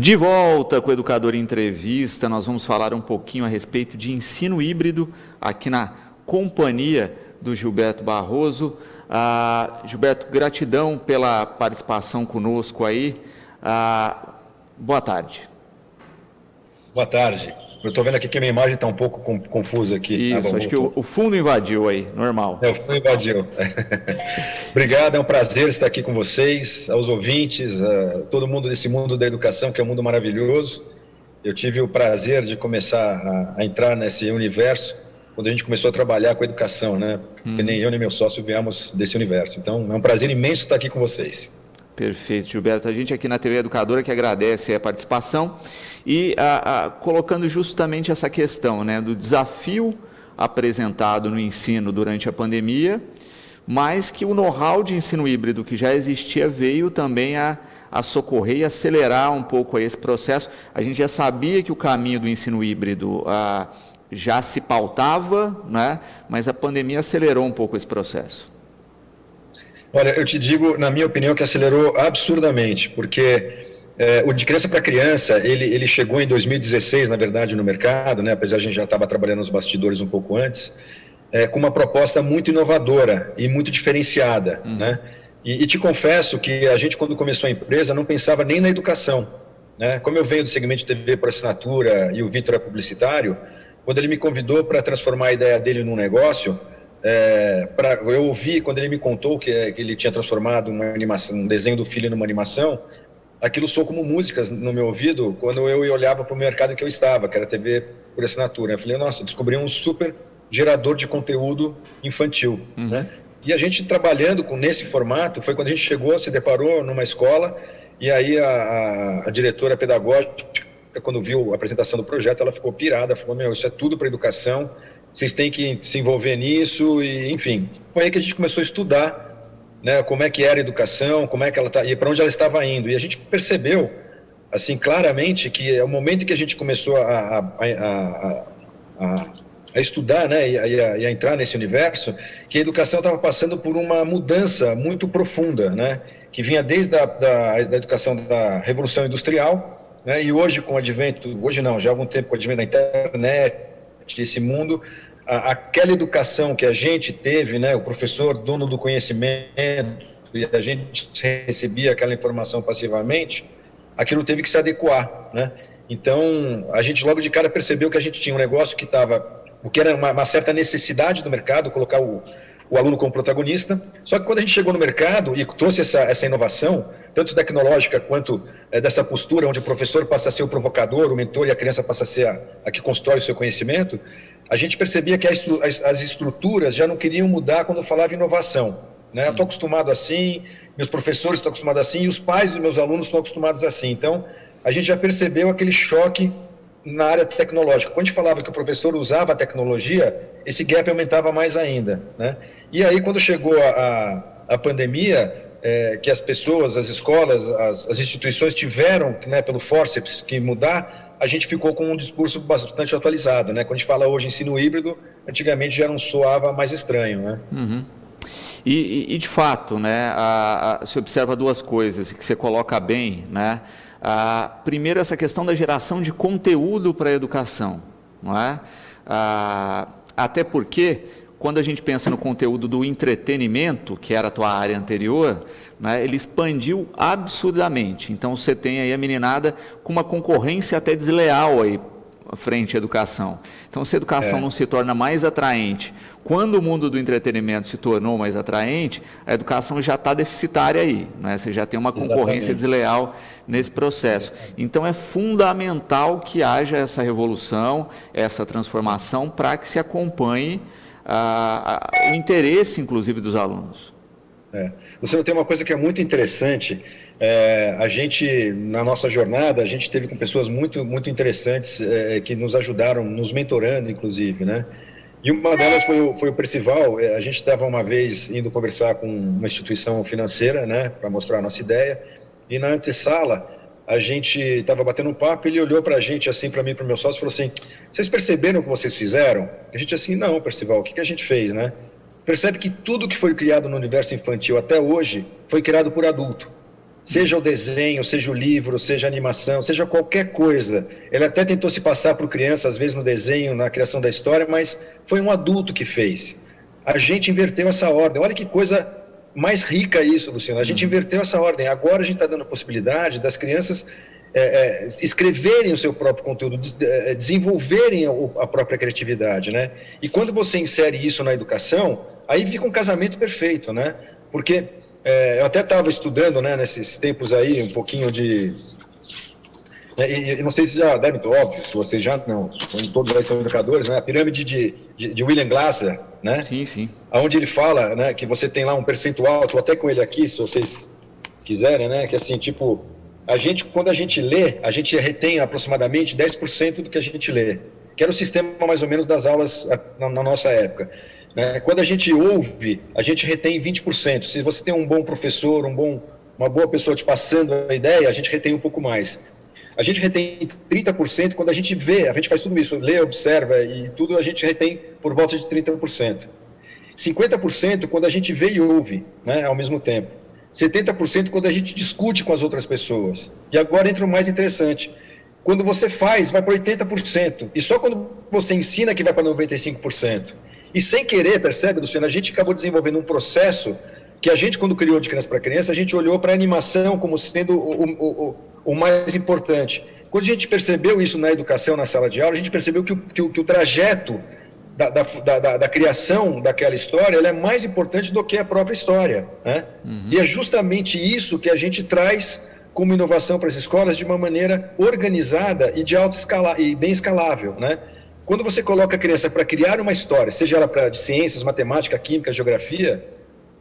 De volta com o Educador em Entrevista, nós vamos falar um pouquinho a respeito de ensino híbrido aqui na companhia do Gilberto Barroso. Gilberto, gratidão pela participação conosco aí. Boa tarde. Boa tarde. Eu estou vendo aqui que a minha imagem está um pouco confusa aqui. Isso, acho que o fundo invadiu aí, normal. O fundo invadiu. Obrigado, é um prazer estar aqui com vocês, aos ouvintes, a todo mundo desse mundo da educação, que é um mundo maravilhoso. Eu tive o prazer de começar a entrar nesse universo quando a gente começou a trabalhar com a educação, né? Porque nem eu nem meu sócio viemos desse universo. Então, é um prazer imenso estar aqui com vocês. Perfeito, Gilberto. A gente aqui na TV Educadora que agradece a participação e colocando justamente essa questão, né, do desafio apresentado no ensino durante a pandemia, mas que o know-how de ensino híbrido que já existia veio também a socorrer e acelerar um pouco esse processo. A gente já sabia que o caminho do ensino híbrido já se pautava, né, mas a pandemia acelerou um pouco esse processo. Olha, eu te digo, na minha opinião, que acelerou absurdamente, porque o de criança para criança, ele chegou em 2016, na verdade, no mercado, né, apesar de a gente já estava trabalhando nos bastidores um pouco antes, com uma proposta muito inovadora e muito diferenciada, né? E te confesso que a gente, quando começou a empresa, não pensava nem na educação, né? Como eu venho do segmento de TV por assinatura e o Vitor é publicitário, quando ele me convidou para transformar a ideia dele num negócio, eu ouvi, quando ele me contou que ele tinha transformado uma animação, um desenho do filho numa animação, aquilo soou como músicas no meu ouvido quando eu olhava para o mercado que eu estava, que era TV por assinatura. Eu falei, nossa, descobri um super gerador de conteúdo infantil, né? E a gente trabalhando nesse formato, foi quando a gente chegou, se deparou numa escola, e aí a diretora pedagógica, quando viu a apresentação do projeto, ela ficou pirada, falou, isso é tudo para educação, vocês têm que se envolver nisso, e enfim. Foi aí que a gente começou a estudar, né, como é que era a educação, como é que ela tá, e para onde ela estava indo. E a gente percebeu, assim, claramente, que é o momento em que a gente começou a estudar, né, e a entrar nesse universo, que a educação estava passando por uma mudança muito profunda, né, que vinha desde da educação da Revolução Industrial, né, e hoje com o advento, hoje não, já há algum tempo com o advento da internet, desse mundo, aquela educação que a gente teve, né, o professor dono do conhecimento, e a gente recebia aquela informação passivamente, aquilo teve que se adequar, né? Então, a gente logo de cara percebeu que a gente tinha um negócio que estava, o que era uma certa necessidade do mercado, colocar o aluno como protagonista, só que quando a gente chegou no mercado e trouxe essa inovação, tanto tecnológica quanto dessa postura onde o professor passa a ser o provocador, o mentor, e a criança passa a ser a que constrói o seu conhecimento, a gente percebia que as estruturas já não queriam mudar quando falava inovação, né? Eu estou acostumado assim, meus professores estão acostumados assim, e os pais dos meus alunos estão acostumados assim. Então, a gente já percebeu aquele choque na área tecnológica. Quando a gente falava que o professor usava a tecnologia, esse gap aumentava mais ainda, né? E aí, quando chegou a pandemia, que as pessoas, as escolas, as instituições tiveram, né, pelo forceps, que mudar, a gente ficou com um discurso bastante atualizado, né? Quando a gente fala hoje ensino híbrido, antigamente já não soava mais estranho, né? E de fato, né, se observa duas coisas que você coloca bem, né? Primeiro, essa questão da geração de conteúdo para a educação, não é? Até porque, quando a gente pensa no conteúdo do entretenimento, que era a tua área anterior, né, ele expandiu absurdamente. Então, você tem aí a meninada com uma concorrência até desleal aí frente à educação. Então, se a educação não se torna mais atraente, quando o mundo do entretenimento se tornou mais atraente, a educação já está deficitária aí, né? Você já tem uma concorrência desleal nesse processo. Então, é fundamental que haja essa revolução, essa transformação, para que se acompanhe o interesse, inclusive, dos alunos. Você tem uma coisa que é muito interessante. A gente, na nossa jornada, a gente teve com pessoas muito, muito interessantes que nos ajudaram, nos mentorando, inclusive, né? E uma delas foi o Percival. A gente estava uma vez indo conversar com uma instituição financeira, né, para mostrar a nossa ideia, e na antessala a gente estava batendo um papo, ele olhou para a gente, assim, para mim e para o meu sócio, e falou assim, vocês perceberam o que vocês fizeram? A gente assim, não, Percival, o que a gente fez, né? Percebe que tudo que foi criado no universo infantil até hoje foi criado por adulto. Seja o desenho, seja o livro, seja a animação, seja qualquer coisa. Ele até tentou se passar para criança, às vezes no desenho, na criação da história, mas foi um adulto que fez. A gente inverteu essa ordem. Olha que coisa mais rica isso, Luciano. A gente inverteu essa ordem. Agora a gente está dando a possibilidade das crianças escreverem o seu próprio conteúdo, desenvolverem a própria criatividade, né? E quando você insere isso na educação, aí fica um casamento perfeito, né? Porque eu até estava estudando, né, nesses tempos aí, um pouquinho de... E não sei se já devem, óbvio, se vocês já não, todos aí são educadores, né? A pirâmide de William Glasser, né? Sim, sim. Onde ele fala, né, que você tem lá um percentual, estou até com ele aqui, se vocês quiserem, né? Que assim, tipo, quando a gente lê, a gente retém aproximadamente 10% do que a gente lê, que era o sistema mais ou menos das aulas na nossa época. Quando a gente ouve, a gente retém 20%. Se você tem um bom professor, uma boa pessoa te passando a ideia, a gente retém um pouco mais. A gente retém 30% quando a gente vê, a gente faz tudo isso, lê, observa e tudo, a gente retém por volta de 30%. 50% quando a gente vê e ouve, né, ao mesmo tempo. 70% quando a gente discute com as outras pessoas. E agora entra o mais interessante. Quando você faz, vai para 80%. E só quando você ensina que vai para 95%. E sem querer, percebe, Luciano, a gente acabou desenvolvendo um processo que a gente, quando criou de criança para criança, a gente olhou para a animação como sendo o mais importante. Quando a gente percebeu isso na educação, na sala de aula, a gente percebeu que o trajeto da criação daquela história, ela é mais importante do que a própria história, né? E é justamente isso que a gente traz como inovação para as escolas de uma maneira organizada e de alta escala e bem escalável, né? Quando você coloca a criança para criar uma história, seja ela de ciências, matemática, química, geografia,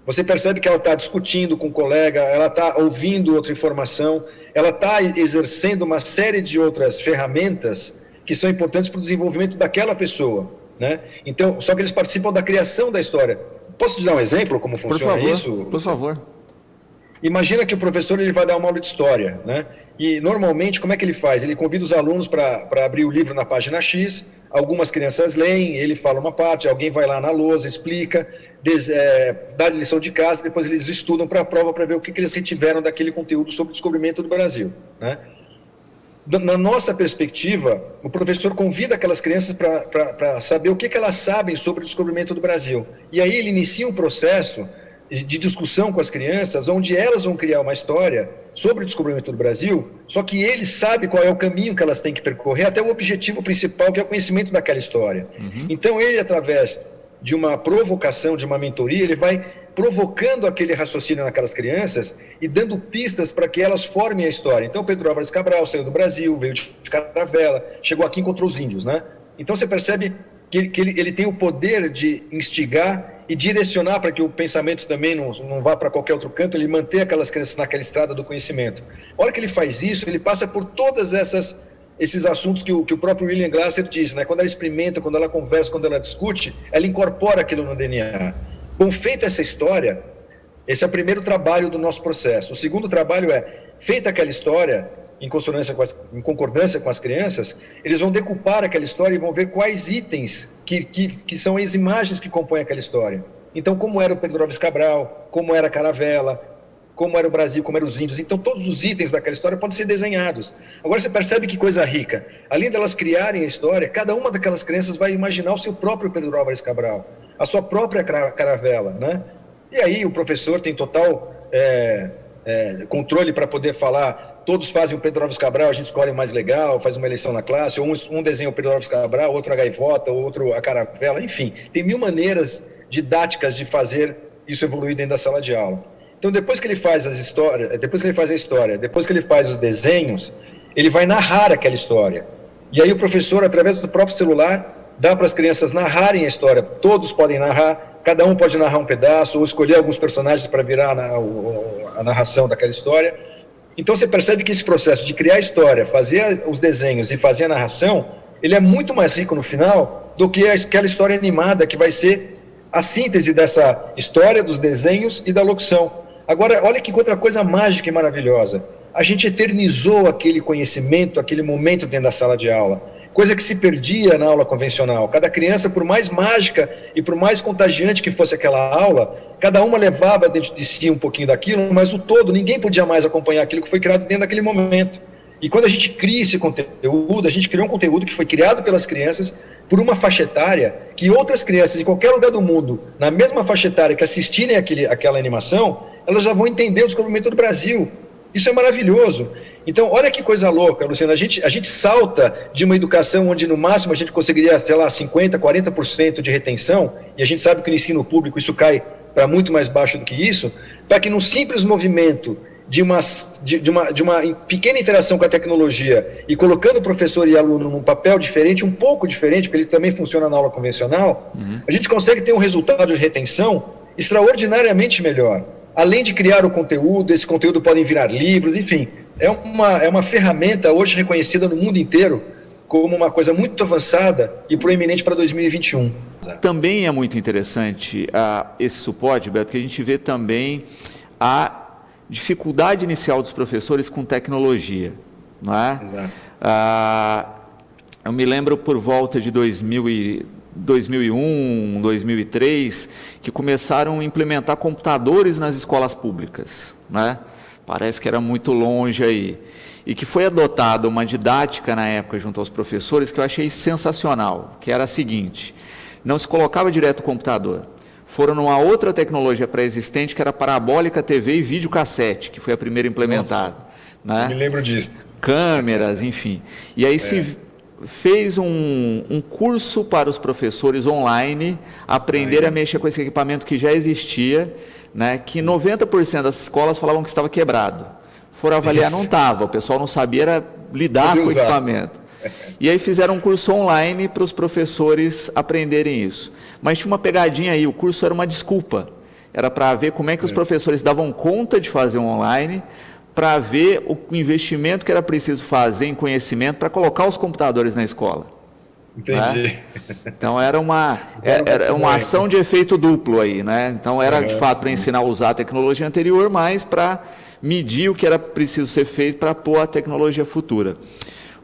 você percebe que ela está discutindo com um colega, ela está ouvindo outra informação, ela está exercendo uma série de outras ferramentas que são importantes para o desenvolvimento daquela pessoa, né? Então, só que eles participam da criação da história. Posso te dar um exemplo como funciona isso? Por favor. Imagina que o professor ele vai dar uma aula de história, né? E normalmente, como é que ele faz? Ele convida os alunos para abrir o livro na página X, algumas crianças leem, ele fala uma parte, alguém vai lá na lousa, explica, dá lição de casa, depois eles estudam para a prova para ver o que eles retiveram daquele conteúdo sobre o descobrimento do Brasil, né? Na nossa perspectiva, o professor convida aquelas crianças para saber o que elas sabem sobre o descobrimento do Brasil. E aí ele inicia um processo de discussão com as crianças, onde elas vão criar uma história sobre o descobrimento do Brasil, só que ele sabe qual é o caminho que elas têm que percorrer até o objetivo principal, que é o conhecimento daquela história. Então ele, através de uma provocação, de uma mentoria, ele vai provocando aquele raciocínio naquelas crianças e dando pistas para que elas formem a história. Então Pedro Álvares Cabral saiu do Brasil, veio de Caravela, chegou aqui e encontrou os índios, né? Então você percebe que ele tem o poder de instigar e direcionar para que o pensamento também não vá para qualquer outro canto, ele manter aquelas crianças naquela estrada do conhecimento. A hora que ele faz isso, ele passa por todas esses assuntos que o próprio William Glasser diz, né? Quando ela experimenta, quando ela conversa, quando ela discute, ela incorpora aquilo no DNA. Bom, feita essa história, esse é o primeiro trabalho do nosso processo. O segundo trabalho feita aquela história, em concordância com as crianças, eles vão decupar aquela história e vão ver quais itens que são as imagens que compõem aquela história. Então, como era o Pedro Álvares Cabral, como era a Caravela, como era o Brasil, como eram os índios. Então, todos os itens daquela história podem ser desenhados. Agora, você percebe que coisa rica. Além delas criarem a história, cada uma daquelas crianças vai imaginar o seu próprio Pedro Álvares Cabral, a sua própria Caravela, né? E aí o professor tem total controle para poder falar, todos fazem o Pedro Álvares Cabral, a gente escolhe o mais legal, faz uma eleição na classe, ou um desenha o Pedro Álvares Cabral, outro a gaivota, outro a caravela, enfim. Tem 1000 maneiras didáticas de fazer isso evoluir dentro da sala de aula. Então, depois que ele faz as histórias, depois que ele faz a história, depois que ele faz os desenhos, ele vai narrar aquela história. E aí o professor, através do próprio celular, dá para as crianças narrarem a história. Todos podem narrar, cada um pode narrar um pedaço, ou escolher alguns personagens para virar a narração daquela história. Então, você percebe que esse processo de criar a história, fazer os desenhos e fazer a narração, ele é muito mais rico no final do que aquela história animada que vai ser a síntese dessa história, dos desenhos e da locução. Agora, olha que outra coisa mágica e maravilhosa. A gente eternizou aquele conhecimento, aquele momento dentro da sala de aula. coisa que se perdia na aula convencional. Cada criança, por mais mágica e por mais contagiante que fosse aquela aula, cada uma levava dentro de si um pouquinho daquilo, mas o todo, ninguém podia mais acompanhar aquilo que foi criado dentro daquele momento. E quando a gente cria esse conteúdo, a gente criou um conteúdo que foi criado pelas crianças por uma faixa etária que outras crianças em qualquer lugar do mundo, na mesma faixa etária que assistirem aquela animação, elas já vão entender o desenvolvimento do Brasil. Isso é maravilhoso. Então, olha que coisa louca, Luciano, a gente salta de uma educação onde no máximo a gente conseguiria, sei lá, 50%, 40% de retenção, e a gente sabe que no ensino público isso cai para muito mais baixo do que isso, para que num simples movimento de uma pequena interação com a tecnologia e colocando o professor e aluno num papel diferente, um pouco diferente, porque ele também funciona na aula convencional, a gente consegue ter um resultado de retenção extraordinariamente melhor. Além de criar o conteúdo, esse conteúdo podem virar livros, enfim, é uma ferramenta hoje reconhecida no mundo inteiro como uma coisa muito avançada e proeminente para 2021. Também é muito interessante esse suporte, Beto, que a gente vê também a dificuldade inicial dos professores com tecnologia, não é? Exato. Eu me lembro por volta de 2001, 2003, que começaram a implementar computadores nas escolas públicas, né? Parece que era muito longe aí. E que foi adotada uma didática na época junto aos professores que eu achei sensacional, que era a seguinte: não se colocava direto o computador. Foram numa outra tecnologia pré-existente, que era parabólica, TV e videocassete, que foi a primeira implementada. Né? Me lembro disso. Câmeras, enfim. E aí se fez um curso para os professores online, aprender a mexer com esse equipamento que já existia, né, que 90% das escolas falavam que estava quebrado. Foram avaliar, não estava, o pessoal não sabia era lidar com o equipamento. E aí fizeram um curso online para os professores aprenderem isso. Mas tinha uma pegadinha aí, o curso era uma desculpa. Era para ver como é que os professores davam conta de fazer um online, para ver o investimento que era preciso fazer em conhecimento para colocar os computadores na escola. Entendi. Né? Então era uma ação de efeito duplo aí, né? Então era de fato para ensinar a usar a tecnologia anterior, mas para medir o que era preciso ser feito para pôr a tecnologia futura.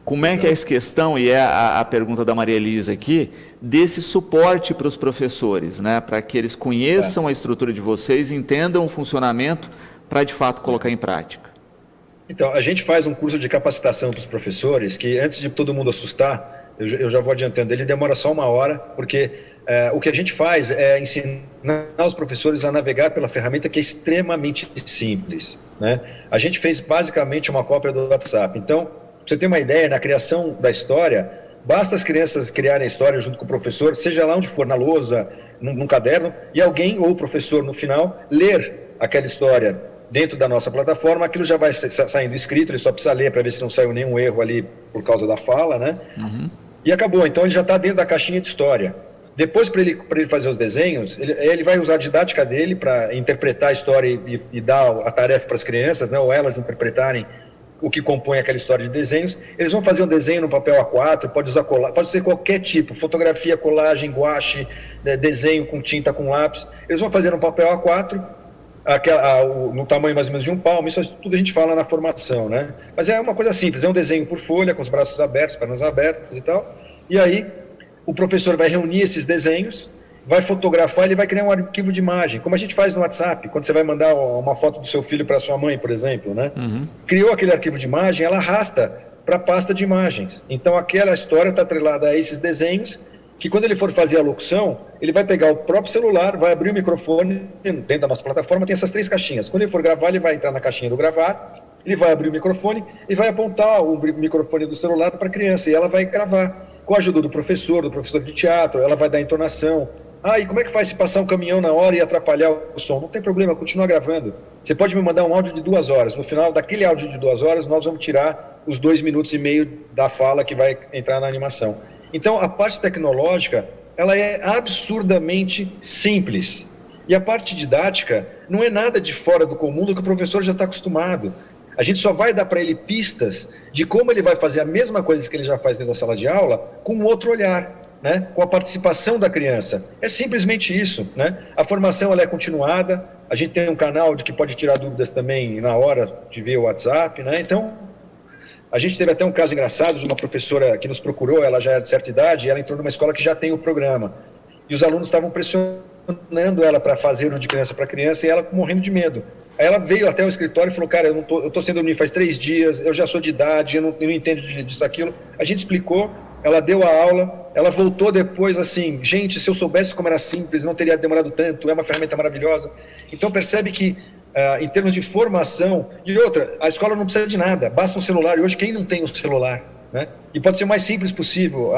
Como é que é essa questão, e é a pergunta da Maria Elisa aqui, desse suporte para os professores, né? Para que eles conheçam a estrutura de vocês, entendam o funcionamento para de fato colocar em prática? Então, a gente faz um curso de capacitação para os professores, que antes de todo mundo assustar, eu já vou adiantando, ele demora só 1 hora, porque o que a gente faz é ensinar os professores a navegar pela ferramenta que é extremamente simples, né? A gente fez basicamente uma cópia do WhatsApp. Então, para você ter uma ideia, na criação da história, basta as crianças criarem a história junto com o professor, seja lá onde for, na lousa, num caderno, e alguém, ou o professor no final, ler aquela história dentro da nossa plataforma. Aquilo já vai saindo escrito, ele só precisa ler para ver se não saiu nenhum erro ali por causa da fala, né? E acabou, então ele já está dentro da caixinha de história. Depois, para ele fazer os desenhos, ele vai usar a didática dele para interpretar a história e dar a tarefa para as crianças, né? Ou elas interpretarem o que compõe aquela história de desenhos. Eles vão fazer um desenho no papel A4, pode usar pode ser qualquer tipo, fotografia, colagem, guache, desenho com tinta, com lápis. Eles vão fazer no papel A4, no tamanho mais ou menos de um palmo. Isso tudo a gente fala na formação, né? Mas é uma coisa simples, é um desenho por folha, com os braços abertos, pernas abertas e tal. E aí o professor vai reunir esses desenhos, vai fotografar, ele vai criar um arquivo de imagem, como a gente faz no WhatsApp, quando você vai mandar uma foto do seu filho para sua mãe, por exemplo, né? Criou aquele arquivo de imagem, ela arrasta para a pasta de imagens. Então aquela história está atrelada a esses desenhos, que quando ele for fazer a locução, ele vai pegar o próprio celular, vai abrir o microfone, dentro da nossa plataforma tem essas 3 caixinhas. Quando ele for gravar, ele vai entrar na caixinha do gravar, ele vai abrir o microfone e vai apontar o microfone do celular para a criança, e ela vai gravar. Com a ajuda do professor de teatro, ela vai dar entonação. E como é que faz se passar um caminhão na hora e atrapalhar o som? Não tem problema, continua gravando. Você pode me mandar um áudio de 2 horas. No final daquele áudio de 2 horas, nós vamos tirar os 2 minutos e meio da fala que vai entrar na animação. Então, a parte tecnológica, ela é absurdamente simples. E a parte didática não é nada de fora do comum do que o professor já está acostumado. A gente só vai dar para ele pistas de como ele vai fazer a mesma coisa que ele já faz dentro da sala de aula, com um outro olhar, né? Com a participação da criança. É simplesmente isso, né? A formação ela é continuada, a gente tem um canal de que pode tirar dúvidas também na hora de ver o WhatsApp, né? Então, A gente teve até um caso engraçado de uma professora que nos procurou, ela já é de certa idade, e ela entrou numa escola que já tem o programa. E os alunos estavam pressionando ela para fazer o de criança para criança, e ela morrendo de medo. Aí ela veio até o escritório e falou, cara, eu estou sem dormir faz 3 dias, eu já sou de idade, eu não entendo disso, daquilo. A gente explicou, ela deu a aula, ela voltou depois assim, gente, se eu soubesse como era simples, não teria demorado tanto, é uma ferramenta maravilhosa. Então percebe que, em termos de formação, e outra, a escola não precisa de nada, basta um celular, e hoje quem não tem um celular, né? E pode ser o mais simples possível,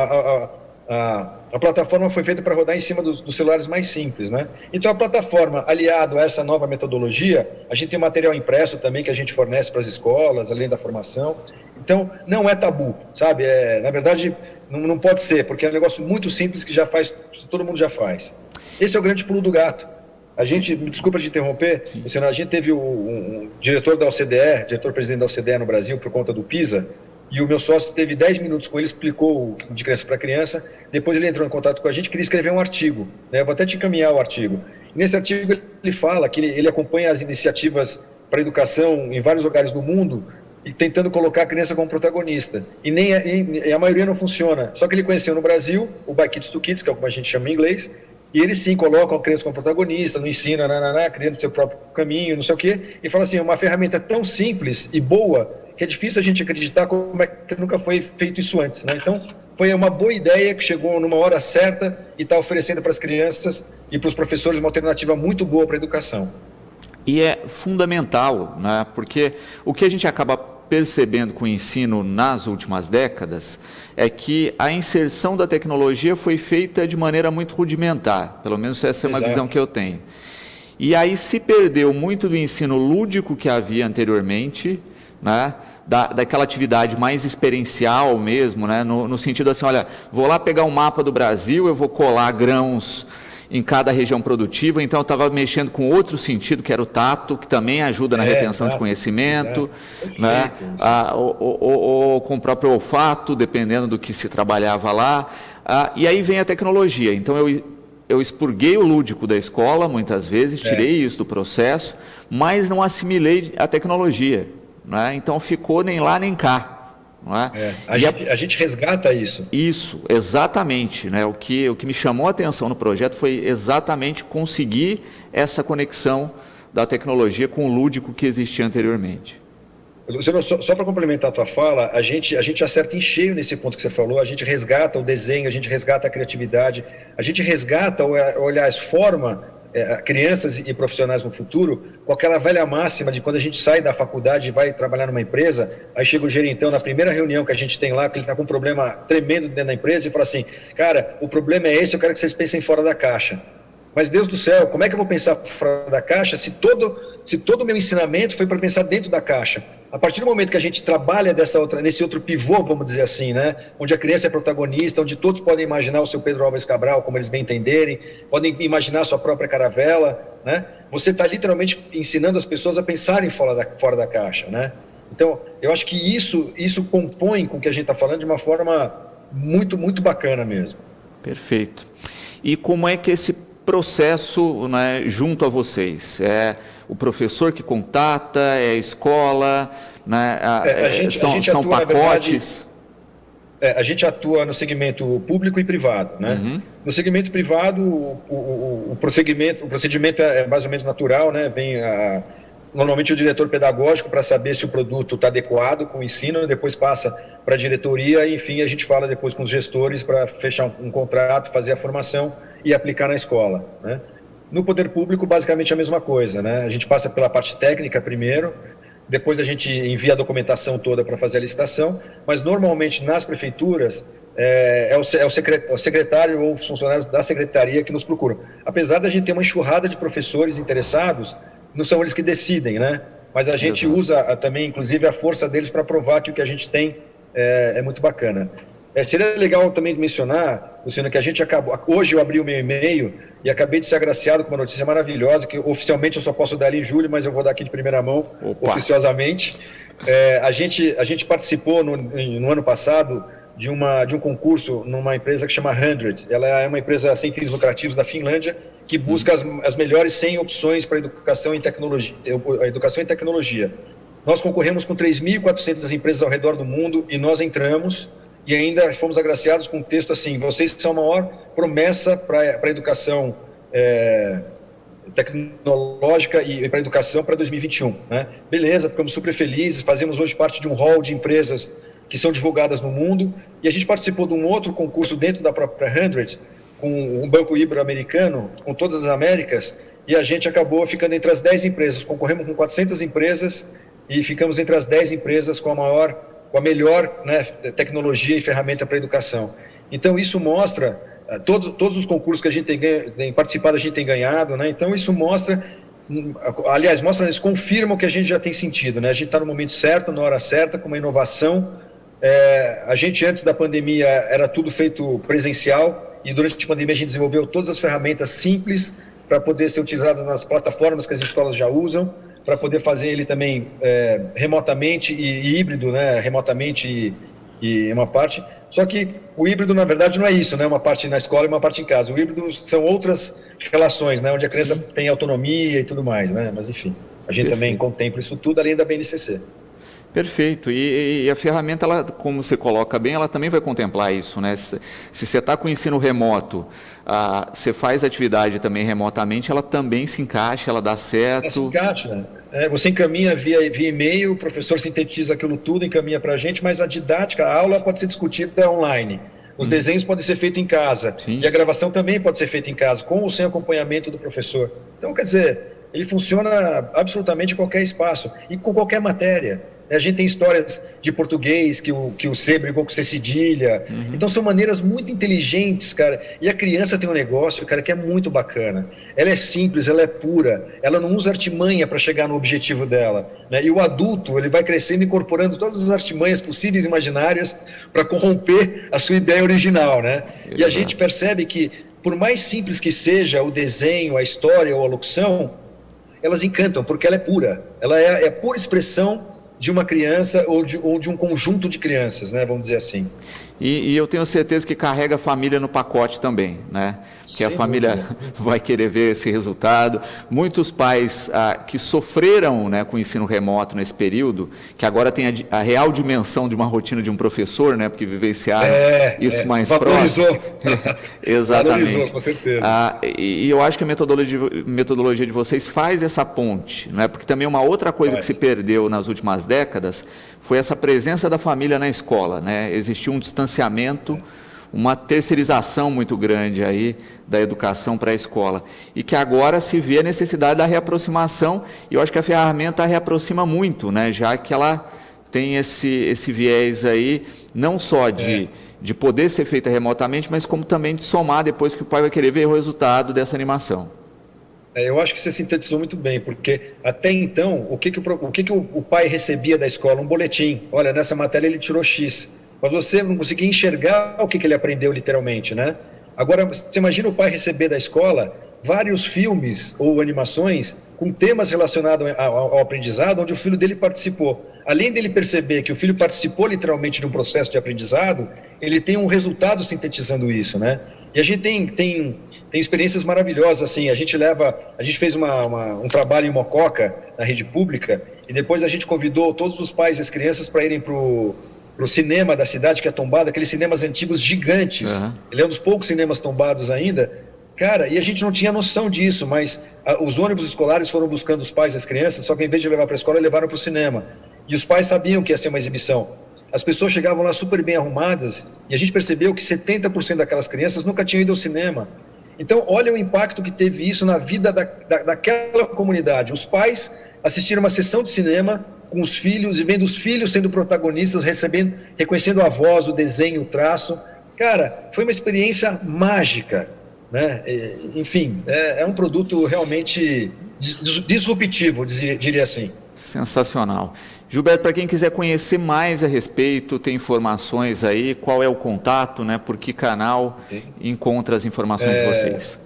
a plataforma foi feita para rodar em cima dos celulares mais simples, né? Então a plataforma, aliado a essa nova metodologia, a gente tem material impresso também que a gente fornece para as escolas, além da formação. Então não é tabu, sabe? Na verdade não pode ser, porque é um negócio muito simples que já faz, todo mundo já faz. Esse é o grande pulo do gato. A gente, me desculpa de interromper, Luciano, a gente teve um diretor da OCDE, diretor-presidente da OCDE no Brasil, por conta do PISA, e o meu sócio teve 10 minutos com ele, explicou o de criança para criança, depois ele entrou em contato com a gente, queria escrever um artigo, né? Eu vou até te encaminhar o artigo. E nesse artigo ele fala que ele acompanha as iniciativas para a educação em vários lugares do mundo, e tentando colocar a criança como protagonista. E a maioria não funciona. Só que ele conheceu no Brasil o By Kids to Kids, que é como a gente chama em inglês, e eles sim colocam a criança como protagonista, não ensina, criando seu próprio caminho, não sei o quê, e fala assim, uma ferramenta tão simples e boa, que é difícil a gente acreditar como é que nunca foi feito isso antes, né? Então, foi uma boa ideia que chegou numa hora certa e está oferecendo para as crianças e para os professores uma alternativa muito boa para a educação. E é fundamental, né? Porque o que a gente acaba percebendo com o ensino nas últimas décadas é que a inserção da tecnologia foi feita de maneira muito rudimentar, pelo menos essa é uma visão que eu tenho. E aí se perdeu muito do ensino lúdico que havia anteriormente, né? Daquela atividade mais experiencial mesmo, né? No sentido assim, olha, vou lá pegar um mapa do Brasil, eu vou colar grãos em cada região produtiva, então eu estava mexendo com outro sentido, que era o tato, que também ajuda na retenção de conhecimento, né? Ou com o próprio olfato, dependendo do que se trabalhava lá. E aí vem a tecnologia. Então eu expurguei o lúdico da escola, muitas vezes, tirei isso do processo, mas não assimilei a tecnologia, né? Então ficou nem lá nem cá. Não é? A gente resgata isso. Isso, exatamente, né? O que me chamou a atenção no projeto foi exatamente conseguir essa conexão da tecnologia com o lúdico que existia anteriormente. Luciano, só para complementar a tua fala, a gente acerta em cheio nesse ponto que você falou, a gente resgata o desenho, a gente resgata a criatividade, a gente resgata, aliás, forma crianças e profissionais no futuro com aquela velha máxima de quando a gente sai da faculdade e vai trabalhar numa empresa, aí chega o gerentão na primeira reunião que a gente tem lá, que ele está com um problema tremendo dentro da empresa e fala assim, cara, o problema é esse, eu quero que vocês pensem fora da caixa. Mas Deus do céu, como é que eu vou pensar fora da caixa se todo o meu ensinamento foi para pensar dentro da caixa? A partir do momento que a gente trabalha nesse outro pivô, vamos dizer assim, né? Onde a criança é protagonista, onde todos podem imaginar o seu Pedro Álvares Cabral, como eles bem entenderem, podem imaginar a sua própria caravela, né? Você está literalmente ensinando as pessoas a pensarem fora da caixa, né? Então, eu acho que isso compõe com o que a gente está falando de uma forma muito, muito bacana mesmo. Perfeito. E como é que esse processo, né, junto a vocês? É o professor que contata, é a escola, né, são pacotes? A gente atua no segmento público e privado, né? Uhum. No segmento privado, o procedimento é mais ou menos natural, né? Vem normalmente o diretor pedagógico para saber se o produto está adequado com o ensino, depois passa para a diretoria e, enfim, a gente fala depois com os gestores para fechar um contrato, fazer a formação e aplicar na escola, né? No poder público, basicamente a mesma coisa, né? A gente passa pela parte técnica primeiro, depois a gente envia a documentação toda para fazer a licitação, mas normalmente nas prefeituras é o secretário ou os funcionários da secretaria que nos procuram. Apesar da gente ter uma enxurrada de professores interessados, não são eles que decidem, né? Mas a gente usa também, inclusive, a força deles para provar que o que a gente tem é muito bacana. Seria legal também mencionar, Luciano, que a gente acabou... Hoje eu abri o meu e-mail e acabei de ser agraciado com uma notícia maravilhosa, que oficialmente eu só posso dar ali em julho, mas eu vou dar aqui de primeira mão, oficiosamente. A gente participou no ano passado de um concurso numa empresa que chama 100. Ela é uma empresa sem fins lucrativos da Finlândia, que busca as melhores 100 opções para educação em tecnologia. Nós concorremos com 3.400 empresas ao redor do mundo e nós entramos e ainda fomos agraciados com um texto assim: vocês são a maior promessa para a educação tecnológica e para a educação para 2021. Né? Beleza, ficamos super felizes, fazemos hoje parte de um hall de empresas que são divulgadas no mundo, e a gente participou de um outro concurso dentro da própria 100, com um banco ibero-americano, com todas as Américas, e a gente acabou ficando entre as 10 empresas, concorremos com 400 empresas, e ficamos entre as 10 empresas com a melhor, né, tecnologia e ferramenta para a educação. Então, isso mostra, todos os concursos que a gente tem participado, a gente tem ganhado, né? Então, isso mostra, aliás, eles confirmam que a gente já tem sentido, né? A gente está no momento certo, na hora certa, com uma inovação. A gente, antes da pandemia, era tudo feito presencial, e durante a pandemia a gente desenvolveu todas as ferramentas simples para poder ser utilizadas nas plataformas que as escolas já usam, para poder fazer ele também remotamente e híbrido, né? Remotamente e uma parte. Só que o híbrido, na verdade, não é isso, né? Uma parte na escola e uma parte em casa. O híbrido são outras relações, né? Onde a criança tem autonomia e tudo mais, né? Mas, enfim, a gente também contempla isso tudo, além da BNCC. Perfeito. E a ferramenta, ela, como você coloca bem, ela também vai contemplar isso, né? Se você está com o ensino remoto, você faz atividade também remotamente, ela também se encaixa, ela dá certo. Ela se encaixa, né? Você encaminha via e-mail, o professor sintetiza aquilo tudo, encaminha para a gente, mas a didática, a aula pode ser discutida online. Os desenhos podem ser feitos em casa. Sim. E a gravação também pode ser feita em casa, com ou sem acompanhamento do professor. Então, quer dizer, ele funciona absolutamente em qualquer espaço e com qualquer matéria. A gente tem histórias de português que o C brigou com o C cedilha. Então, são maneiras muito inteligentes, cara. E a criança tem um negócio, cara, que é muito bacana. Ela é simples, ela é pura. Ela não usa artimanha para chegar no objetivo dela, né? E o adulto, ele vai crescendo, incorporando todas as artimanhas possíveis e imaginárias para corromper a sua ideia original, né? Exato. E a gente percebe que, por mais simples que seja o desenho, a história ou a locução, elas encantam, porque ela é pura. Ela é a pura expressão de uma criança ou de um conjunto de crianças, né? Vamos dizer assim. E eu tenho certeza que carrega a família no pacote também, né? Que a família vai querer ver esse resultado. Muitos pais que sofreram, né, com o ensino remoto nesse período, que agora tem a real dimensão de uma rotina de um professor, né? Porque vivenciaram isso mais próximo. Exatamente. Valorizou, com certeza. E eu acho que a metodologia de vocês faz essa ponte, né? Porque também uma outra coisa que se perdeu nas últimas décadas foi essa presença da família na escola, né? Existia um distanciamento, uma terceirização muito grande aí da educação para a escola, e que agora se vê a necessidade da reaproximação, e eu acho que a ferramenta reaproxima muito, né? Já que ela tem esse viés aí, não só de poder ser feita remotamente, mas como também de somar depois que o pai vai querer ver o resultado dessa animação. Eu acho que você sintetizou muito bem, porque até então, o que o pai recebia da escola? Um boletim. Olha, nessa matéria ele tirou X. Mas você não conseguia enxergar o que ele aprendeu literalmente, né? Agora, você imagina o pai receber da escola vários filmes ou animações com temas relacionados ao aprendizado, onde o filho dele participou. Além dele perceber que o filho participou literalmente de um processo de aprendizado, ele tem um resultado sintetizando isso, né? E a gente tem experiências maravilhosas, assim. A gente fez um trabalho em Mococa, na rede pública, e depois a gente convidou todos os pais e as crianças para irem para o cinema da cidade, que é tombado, aqueles cinemas antigos gigantes. Ele é um dos poucos cinemas tombados ainda. Cara, e a gente não tinha noção disso, mas os ônibus escolares foram buscando os pais e as crianças, só que em vez de levar para a escola, levaram para o cinema. E os pais sabiam que ia ser uma exibição. As pessoas chegavam lá super bem arrumadas e a gente percebeu que 70% daquelas crianças nunca tinham ido ao cinema. Então, olha o impacto que teve isso na vida daquela comunidade. Os pais assistiram uma sessão de cinema com os filhos e vendo os filhos sendo protagonistas, reconhecendo a voz, o desenho, o traço. Cara, foi uma experiência mágica, né? Enfim, é um produto realmente disruptivo, diria assim. Sensacional. Gilberto, para quem quiser conhecer mais a respeito, tem informações aí, qual é o contato, né? Por que canal encontra as informações de vocês?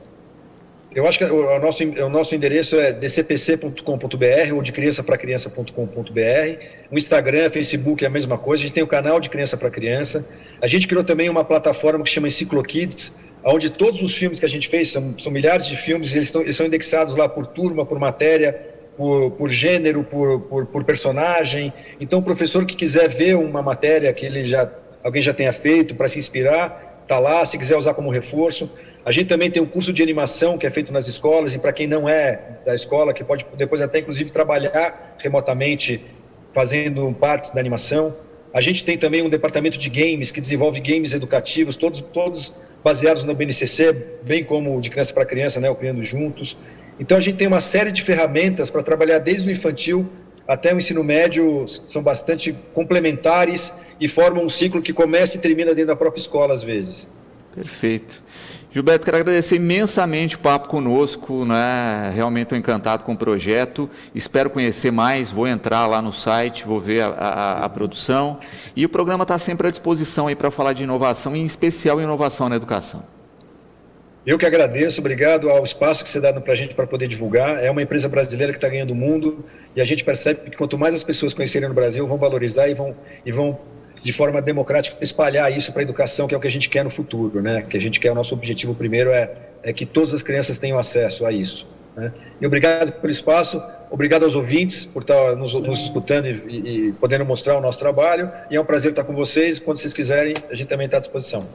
Eu acho que o nosso endereço é dcpc.com.br ou de criançapracriança.com.br. O Instagram, Facebook é a mesma coisa. A gente tem o canal de Criança para Criança. A gente criou também uma plataforma que chama Enciclokids, onde todos os filmes que a gente fez, são milhares de filmes, eles são indexados lá por turma, por matéria, por gênero, por personagem. Então, o professor que quiser ver uma matéria que alguém já tenha feito para se inspirar, está lá, se quiser usar como reforço. A gente também tem um curso de animação que é feito nas escolas, e para quem não é da escola, que pode depois até, inclusive, trabalhar remotamente, fazendo partes da animação. A gente tem também um departamento de games, que desenvolve games educativos, todos baseados no BNCC, bem como o de criança para criança, né, o Criando Juntos. Então, a gente tem uma série de ferramentas para trabalhar desde o infantil até o ensino médio, são bastante complementares e formam um ciclo que começa e termina dentro da própria escola, às vezes. Perfeito. Gilberto, quero agradecer imensamente o papo conosco, né? Realmente estou encantado com o projeto, espero conhecer mais, vou entrar lá no site, vou ver a produção, e o programa está sempre à disposição aí para falar de inovação, em especial inovação na educação. Eu que agradeço, obrigado ao espaço que você dá para a gente para poder divulgar. É uma empresa brasileira que está ganhando o mundo, e a gente percebe que quanto mais as pessoas conhecerem no Brasil, vão valorizar e vão de forma democrática espalhar isso para a educação, que é o que a gente quer no futuro, né? Que a gente quer, o nosso objetivo primeiro é que todas as crianças tenham acesso a isso, né? E obrigado pelo espaço, obrigado aos ouvintes por estar nos escutando e podendo mostrar o nosso trabalho, e é um prazer estar com vocês. Quando vocês quiserem, a gente também está à disposição.